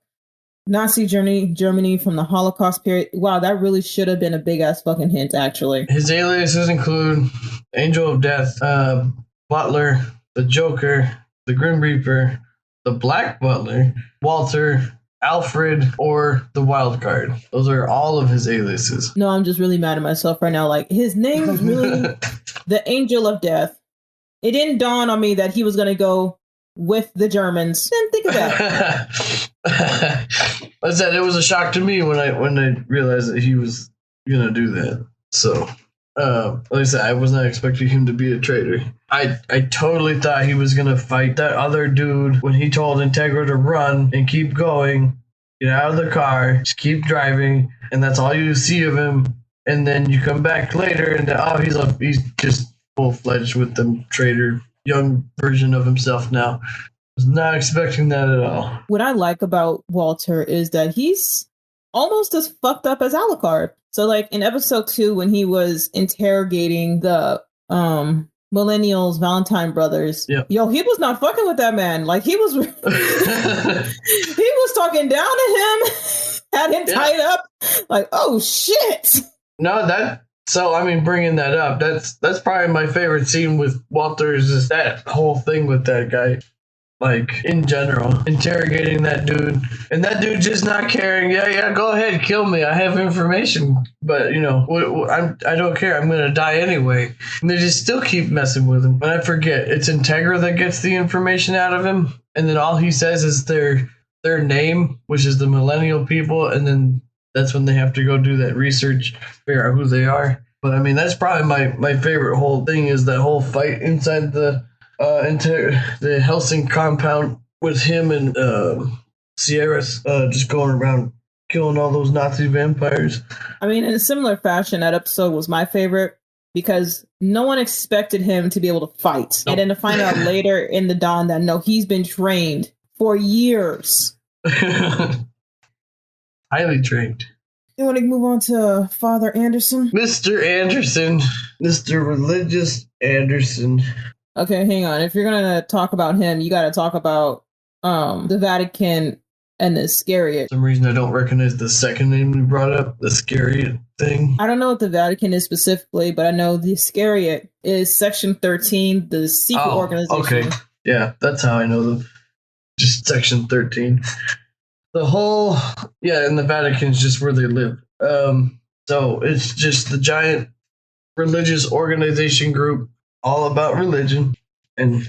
Nazi Germany from the Holocaust period. Wow, that really should have been a big ass fucking hint, actually. His aliases include Angel of Death, Butler, the Joker, the Grim Reaper, the Black Butler, Walter, Alfred, or the Wild Card. Those are all of his aliases. No, I'm just really mad at myself right now. Like, his name is really the Angel of Death. It didn't dawn on me that he was going to go with the Germans. Didn't think of that. I said it was a shock to me when I realized that he was going to do that. So, like I said, I was not expecting him to be a traitor. I totally thought he was going to fight that other dude when he told Integra to run and keep going, get out of the car, just keep driving, and that's all you see of him. And then you come back later and he's just full-fledged with the traitor, young version of himself now. Was not expecting that at all. What I like about Walter is that he's almost as fucked up as Alucard. So, like, in episode 2, when he was interrogating the Millennials, Valentine brothers, yep. Yo, he was not fucking with that man. Like, he was he was talking down to him, had him tied up. Like, oh shit. No, so, I mean, bringing that up, that's probably my favorite scene with Walter, is just that whole thing with that guy. Like, in general, interrogating that dude. And that dude just not caring. Yeah, go ahead, kill me. I have information. But, you know, I don't care. I'm going to die anyway. And they just still keep messing with him. And I forget, it's Integra that gets the information out of him. And then all he says is their name, which is the Millennial people. And then that's when they have to go do that research, figure out who they are. But I mean, that's probably my favorite whole thing, is that whole fight inside the Hellsing compound with him and Sierras just going around killing all those Nazi vampires. I mean, in a similar fashion, that episode was my favorite because no one expected him to be able to fight. Nope. And then to find out later in the Dawn that no, he's been trained for years. Highly trained. You want to move on to Father Anderson? Mr. Anderson. Mr. Religious Anderson. Okay, hang on. If you're going to talk about him, you got to talk about the Vatican and the Iscariot. For some reason I don't recognize the second name we brought up, the Iscariot thing. I don't know what the Vatican is specifically, but I know the Iscariot is Section 13, the secret organization. Okay. Yeah, that's how I know them. Just Section 13. The whole, and the Vatican's just where they live. So it's just the giant religious organization group, all about religion and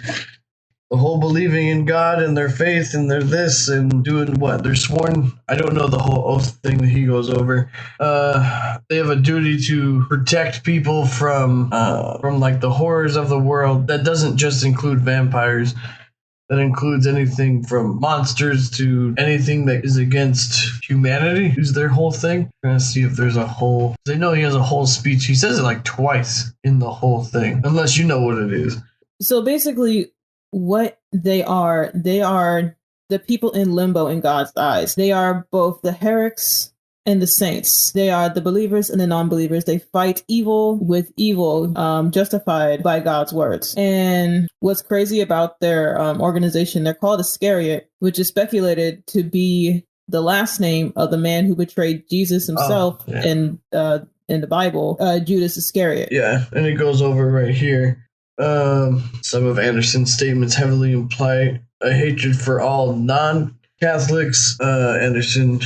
the whole believing in God and their faith and their this and doing what they're sworn. I don't know the whole oath thing that he goes over. They have a duty to protect people from like the horrors of the world. That doesn't just include vampires. That includes anything from monsters to anything that is against humanity, is their whole thing. I'm going to see if there's a whole... I know he has a whole speech. He says it like twice in the whole thing, unless you know what it is. So basically, what they are the people in limbo in God's eyes. They are both the heretics and the saints. They are the believers and the non-believers. They fight evil with evil, justified by God's words. And what's crazy about their organization, they're called Iscariot, which is speculated to be the last name of the man who betrayed Jesus himself in the Bible, Judas Iscariot. Yeah, and it goes over right here. Some of Anderson's statements heavily imply a hatred for all non-Catholics. Anderson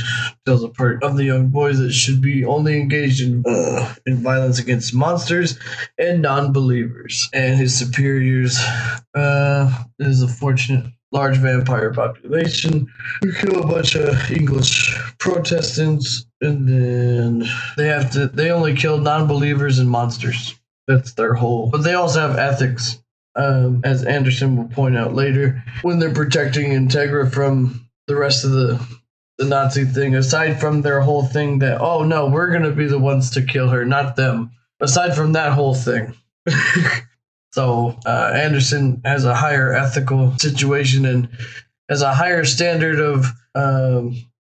tells a part of the young boys that should be only engaged in violence against monsters and non-believers. And his superiors is a fortunate large vampire population who kill a bunch of English Protestants, and then they only kill non-believers and monsters. That's their whole. But they also have ethics, as Anderson will point out later, when they're protecting Integra from the rest of the Nazi thing. Aside from their whole thing that, oh no, we're going to be the ones to kill her, not them. Aside from that whole thing. So Anderson has a higher ethical situation and has a higher standard of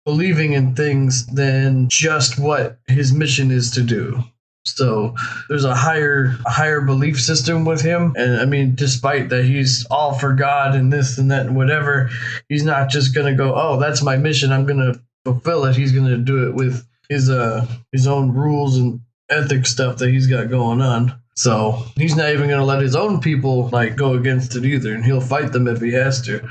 believing in things than just what his mission is to do. So there's a higher belief system with him. And I mean, despite that he's all for God and this and that and whatever, he's not just going to go, oh, that's my mission, I'm going to fulfill it. He's going to do it with his own rules and ethics stuff that he's got going on. So he's not even going to let his own people like go against it either. And he'll fight them if he has to.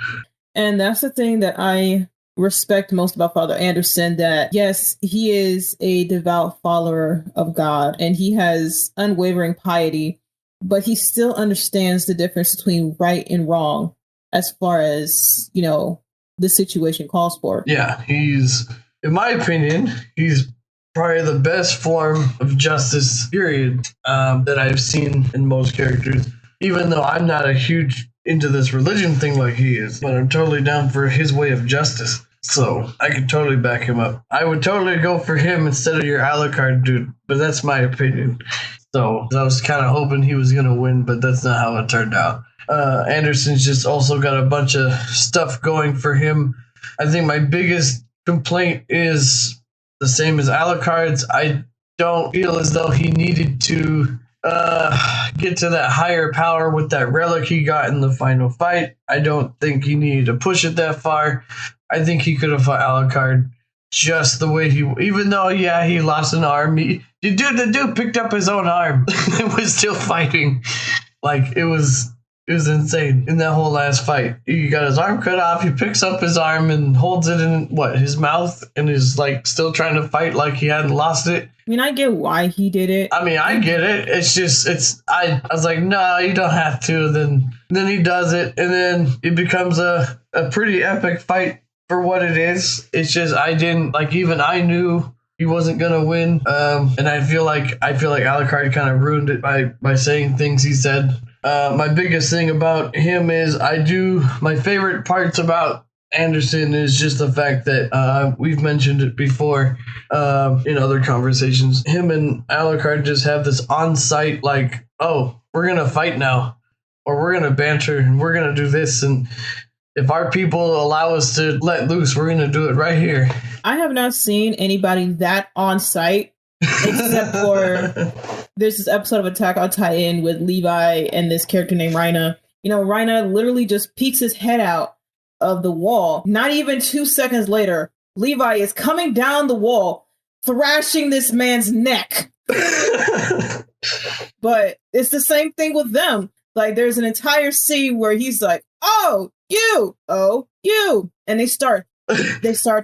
And that's the thing that I respect most about Father Anderson, that yes, he is a devout follower of God and he has unwavering piety, but he still understands the difference between right and wrong as far as, you know, the situation calls for. Yeah, he's, in my opinion, he's probably the best form of justice, period, that I've seen in most characters, even though I'm not a huge into this religion thing like he is, but I'm totally down for his way of justice. So I could totally back him up. I would totally go for him instead of your Alucard dude, but that's my opinion. So I was kind of hoping he was going to win, but that's not how it turned out. Anderson's just also got a bunch of stuff going for him. I think my biggest complaint is the same as Alucard's. I don't feel as though he needed to get to that higher power with that relic he got in the final fight. I don't think he needed to push it that far. I think he could have fought Alucard just the way he, even though, yeah, he lost an arm. The dude picked up his own arm and was still fighting. Like, it was insane in that whole last fight. He got his arm cut off. He picks up his arm and holds it in his mouth and is like still trying to fight like he hadn't lost it. I mean, I get why he did it. I mean, I get it. It's just, I was like, no, you don't have to. Then he does it, and then it becomes a pretty epic fight for what it is. It's just, I didn't, like, even I knew he wasn't going to win. And I feel like Alucard kind of ruined it by saying things he said. My biggest thing about him is my favorite parts about Anderson is just the fact that we've mentioned it before in other conversations. Him and Alucard just have this on-site, like, oh, we're going to fight now, or we're going to banter, and we're going to do this, and if our people allow us to let loose, we're going to do it right here. I have not seen anybody that on-site, except for there's this episode of Attack on Titan with Levi and this character named Rhina. You know, Rhina literally just peeks his head out of the wall. Not even 2 seconds later, Levi is coming down the wall, thrashing this man's neck. But it's the same thing with them. Like, there's an entire scene where he's like, oh, you, and they start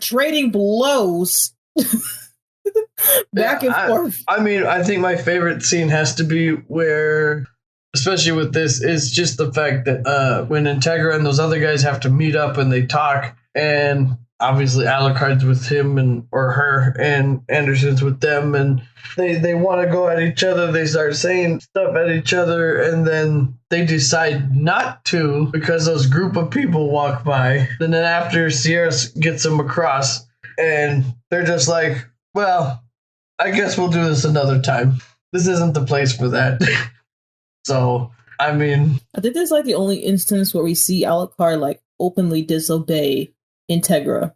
trading blows back and forth. I mean, I think my favorite scene has to be where, especially with this, is just the fact that when Integra and those other guys have to meet up and they talk, and obviously Alucard's with him or her, and Anderson's with them, and they want to go at each other. They start saying stuff at each other, and then they decide not to because those group of people walk by. And then after, Sierra gets them across, and they're just like, well, I guess we'll do this another time. This isn't the place for that. So, I mean, I think this is like the only instance where we see Alucard like openly disobey Integra.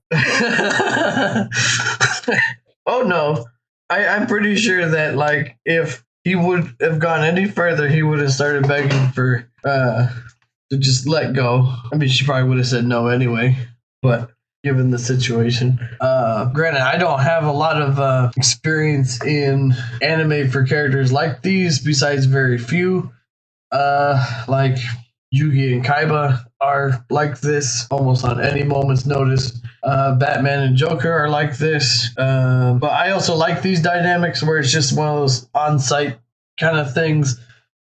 Oh no. I'm pretty sure that, like, if he would have gone any further, he would have started begging for to just let go. I mean, she probably would have said no anyway, but given the situation. Granted, I don't have a lot of experience in anime for characters like these, besides very few. Like Yugi and Kaiba are like this almost on any moment's notice. Batman and Joker are like this. But I also like these dynamics where it's just one of those on-site kind of things.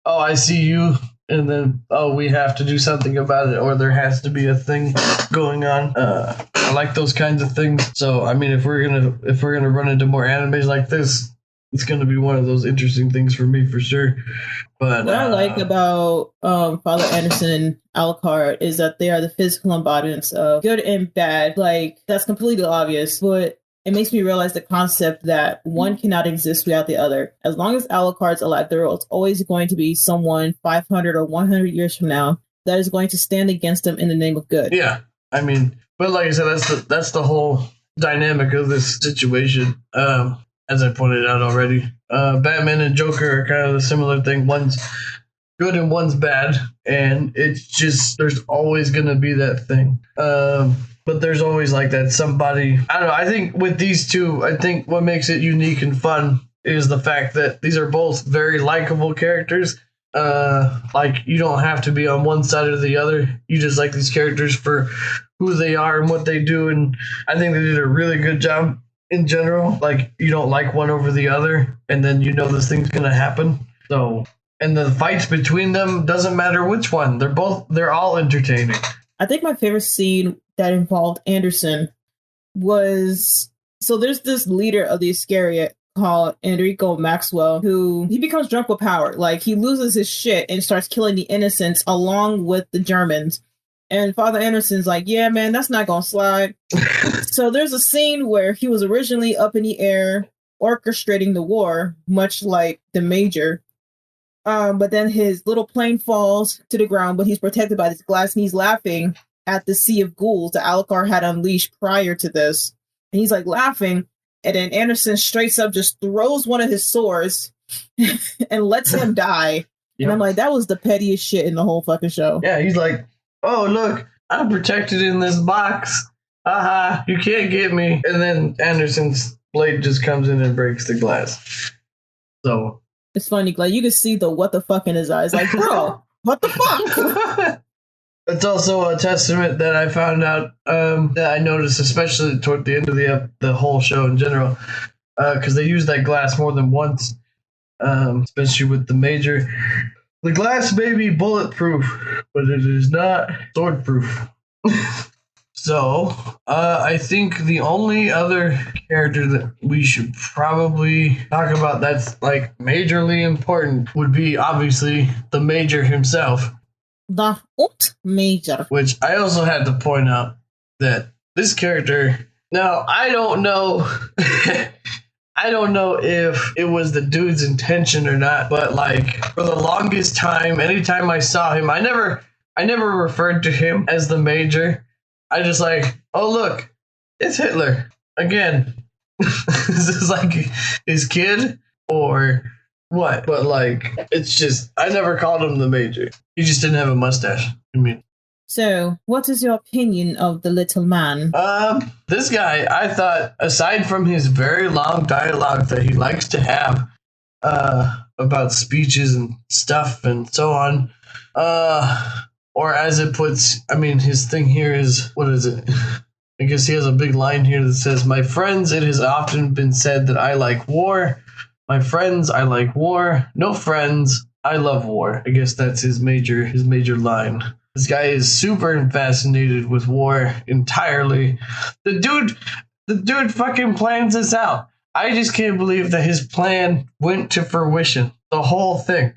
Oh, I see you, and then, oh, we have to do something about it, or there has to be a thing going on. I like those kinds of things. So, I mean, if we're gonna run into more animes like this, it's gonna be one of those interesting things for me for sure. But what I like about Father Anderson and Alucard is that they are the physical embodiments of good and bad. Like, that's completely obvious, but it makes me realize the concept that one cannot exist without the other. As long as Alucard's alive, there is always going to be someone 500 or 100 years from now that is going to stand against them in the name of good. Yeah, I mean, but like I said, that's the whole dynamic of this situation. As I pointed out already, Batman and Joker are kind of a similar thing. One's good and one's bad, and it's just, there's always going to be that thing. But there's always like that somebody, I don't know, I think with these two, I think what makes it unique and fun is the fact that these are both very likable characters. Like, you don't have to be on one side or the other. You just like these characters for who they are and what they do, and I think they did a really good job in general. Like, you don't like one over the other, and then you know this thing's gonna happen. So, and the fights between them, doesn't matter which one. They're all entertaining. I think my favorite scene that involved Anderson was, so there's this leader of the Iscariot called Enrico Maxwell, who he becomes drunk with power. Like, he loses his shit and starts killing the innocents along with the Germans. And Father Anderson's like, yeah, man, that's not gonna slide. So there's a scene where he was originally up in the air orchestrating the war, much like the Major. But then his little plane falls to the ground, but he's protected by this glass, and he's laughing at the sea of ghouls that Alucard had unleashed prior to this. And he's like laughing, and then Anderson straight up just throws one of his swords and lets him die. Yep. And I'm like, that was the pettiest shit in the whole fucking show. Yeah, he's like, oh, look, I'm protected in this box. Haha, you can't get me. And then Anderson's blade just comes in and breaks the glass. So it's funny, like, you can see the what the fuck in his eyes. Like, bro, what the fuck? It's also a testament that I found out, that I noticed, especially toward the end of the whole show in general, because they use that glass more than once, especially with the Major. The glass may be bulletproof, but it is not swordproof. So, I think the only other character that we should probably talk about that's, like, majorly important would be, obviously, the Major himself. The Major. Which I also had to point out that this character... Now, I don't know... I don't know if it was the dude's intention or not, but, like, for the longest time, anytime I saw him, I never referred to him as the Major. I just like, oh, look, it's Hitler again. Is this like his kid or what? But, like, it's just, I never called him the Major. He just didn't have a mustache. I mean, So, what is your opinion of the little man? This guy, I thought, aside from his very long dialogue that he likes to have, about speeches and stuff and so on, or as it puts, I mean, his thing here is, what is it? I guess he has a big line here that says, "My friends, it has often been said that I like war. My friends, I like war. No friends, I love war." I guess that's his major line. This guy is super fascinated with war entirely. The dude fucking plans this out. I just can't believe that his plan went to fruition. The whole thing.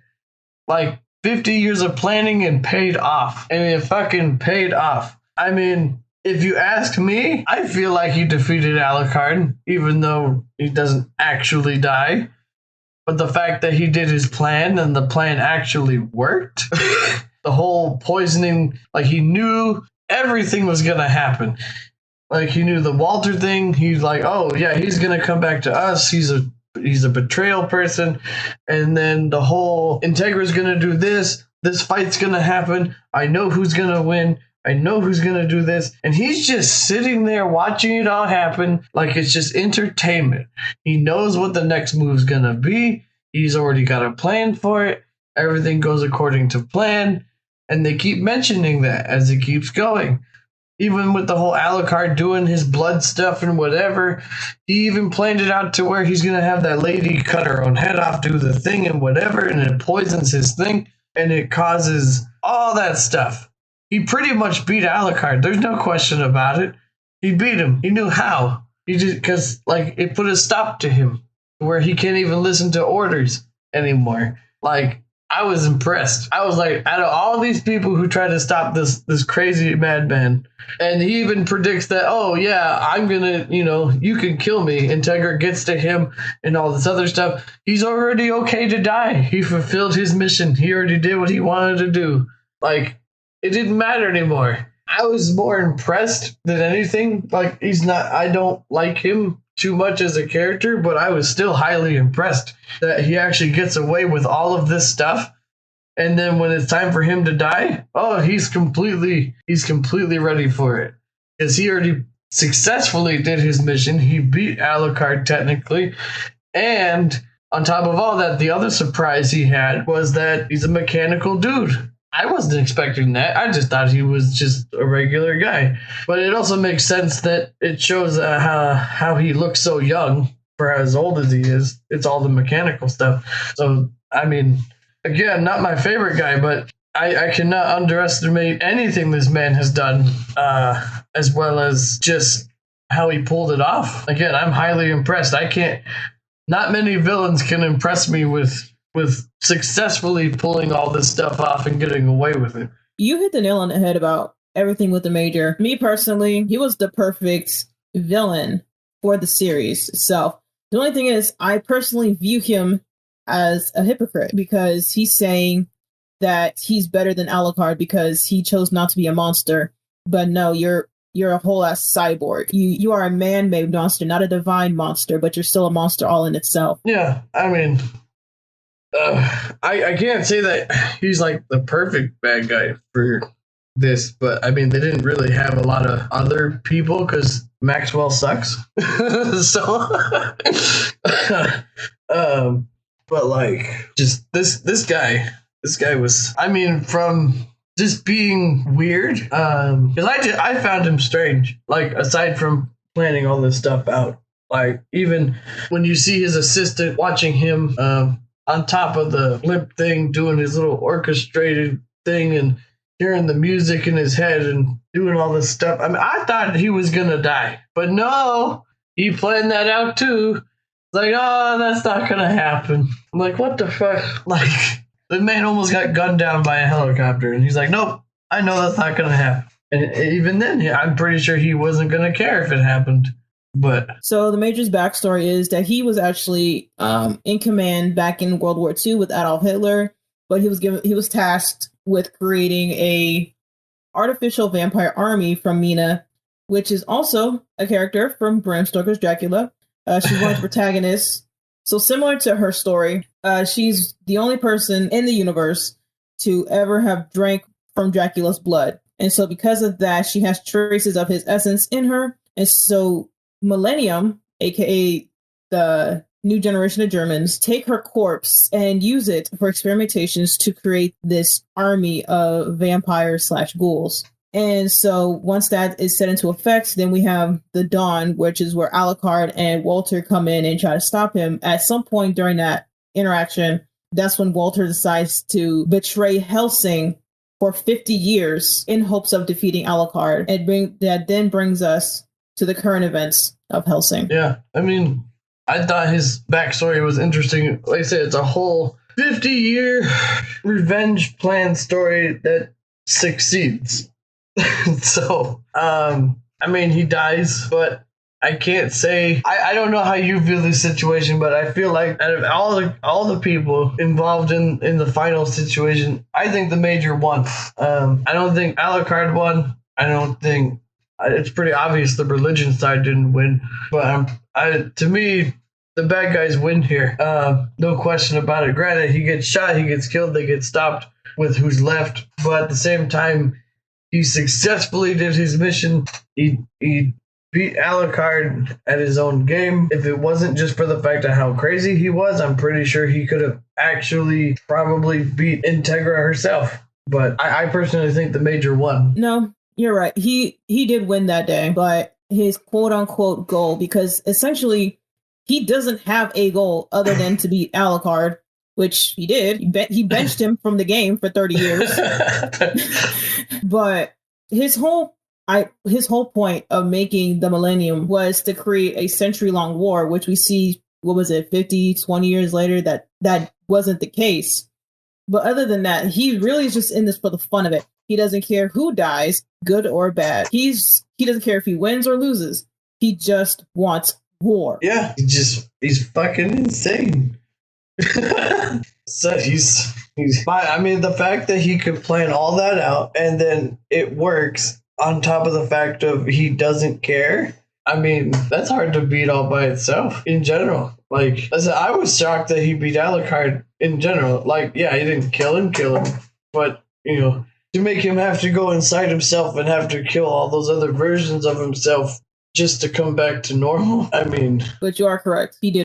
Like 50 years of planning and paid off. And it fucking paid off. I mean, if you ask me, I feel like he defeated Alucard, even though he doesn't actually die. But the fact that he did his plan and the plan actually worked, the whole poisoning, like he knew everything was going to happen. Like he knew the Walter thing. He's like, oh yeah, he's going to come back to us. He's a betrayal person. And then the whole Integra's going to do this. This fight's going to happen. I know who's going to win. I know who's going to do this. And he's just sitting there watching it all happen like it's just entertainment. He knows what the next move's going to be. He's already got a plan for it. Everything goes according to plan. And they keep mentioning that as it keeps going. Even with the whole Alucard doing his blood stuff and whatever, he even planned it out to where he's going to have that lady cut her own head off, do the thing and whatever, and it poisons his thing, and it causes all that stuff. He pretty much beat Alucard. There's no question about it. He beat him. He knew how. He just, because like it put a stop to him where he can't even listen to orders anymore. Like, I was impressed. I was like, out of all these people who try to stop this crazy madman, and he even predicts that, oh yeah, I'm gonna, you can kill me. Integra gets to him and all this other stuff. He's already okay to die. He fulfilled his mission. He already did what he wanted to do. Like, it didn't matter anymore. I was more impressed than anything. Like, I don't like him too much as a character, but I was still highly impressed that he actually gets away with all of this stuff. And then when it's time for him to die, oh, he's completely ready for it. Because he already successfully did his mission. He beat Alucard technically. And on top of all that, the other surprise he had was that he's a mechanical dude. I wasn't expecting that. I just thought he was just a regular guy. But it also makes sense that it shows how he looks so young for as old as he is. It's all the mechanical stuff. So, I mean, again, not my favorite guy, but I cannot underestimate anything this man has done, as well as just how he pulled it off. Again, I'm highly impressed. Not many villains can impress me with successfully pulling all this stuff off and getting away with it. You hit the nail on the head about everything with the Major. Me personally, he was the perfect villain for the series itself. The only thing is, I personally view him as a hypocrite because he's saying that he's better than Alucard because he chose not to be a monster. But no, you're a whole ass cyborg. You are a man-made monster, not a divine monster, but you're still a monster all in itself. Yeah, I mean, I can't say that he's like the perfect bad guy for this, but I mean, they didn't really have a lot of other people because Maxwell sucks. So, but like, just this guy was, I mean, from just being weird, because I found him strange. Like, aside from planning all this stuff out, like even when you see his assistant watching him, on top of the blimp thing, doing his little orchestrated thing and hearing the music in his head and doing all this stuff. I mean, I thought he was going to die, but no, he planned that out too. Like, oh, that's not going to happen. I'm like, what the fuck? Like, the man almost got gunned down by a helicopter and he's like, nope, I know that's not going to happen. And even then, I'm pretty sure he wasn't going to care if it happened. But so the Major's backstory is that he was actually in command back in World War II with Adolf Hitler, but he was tasked with creating a artificial vampire army from Mina, which is also a character from Bram Stoker's Dracula. She's one of the protagonists. So similar to her story, she's the only person in the universe to ever have drank from Dracula's blood. And so because of that, she has traces of his essence in her. And so Millennium, aka the new generation of Germans, take her corpse and use it for experimentations to create this army of vampires / ghouls. And so once that is set into effect, then we have the Dawn, which is where Alucard and Walter come in and try to stop him. At some point during that interaction, that's when Walter decides to betray Hellsing for 50 years in hopes of defeating Alucard. And that then brings us to the current events of Hellsing. Yeah, I mean, I thought his backstory was interesting. Like I said, it's a whole 50-year revenge plan story that succeeds. So, I mean, he dies, but I can't say. I don't know how you feel this situation, but I feel like out of all the people involved in the final situation, I think the Major won. I don't think Alucard won. I don't think it's pretty obvious the religion side didn't win. But to me, the bad guys win here. No question about it. Granted, he gets shot, he gets killed, they get stopped with who's left. But at the same time, he successfully did his mission. He beat Alucard at his own game. If it wasn't just for the fact of how crazy he was, I'm pretty sure he could have actually probably beat Integra herself. But I personally think the Major won. No, you're right. He did win that day, but his quote unquote goal, because essentially he doesn't have a goal other than to beat Alucard, which he did. He benched him from the game for 30 years. But his whole point of making the Millennium was to create a century-long war, which we see, 50, 20 years later, that wasn't the case. But other than that, he really is just in this for the fun of it. He doesn't care who dies, good or bad. He doesn't care if he wins or loses. He just wants war. Yeah, he's fucking insane. So I mean, the fact that he could plan all that out and then it works on top of the fact of he doesn't care. I mean, that's hard to beat all by itself in general. Like I said, I was shocked that he beat Alucard in general. Like, yeah, he didn't kill him, but to make him have to go inside himself and have to kill all those other versions of himself just to come back to normal. I mean, but you are correct. He did.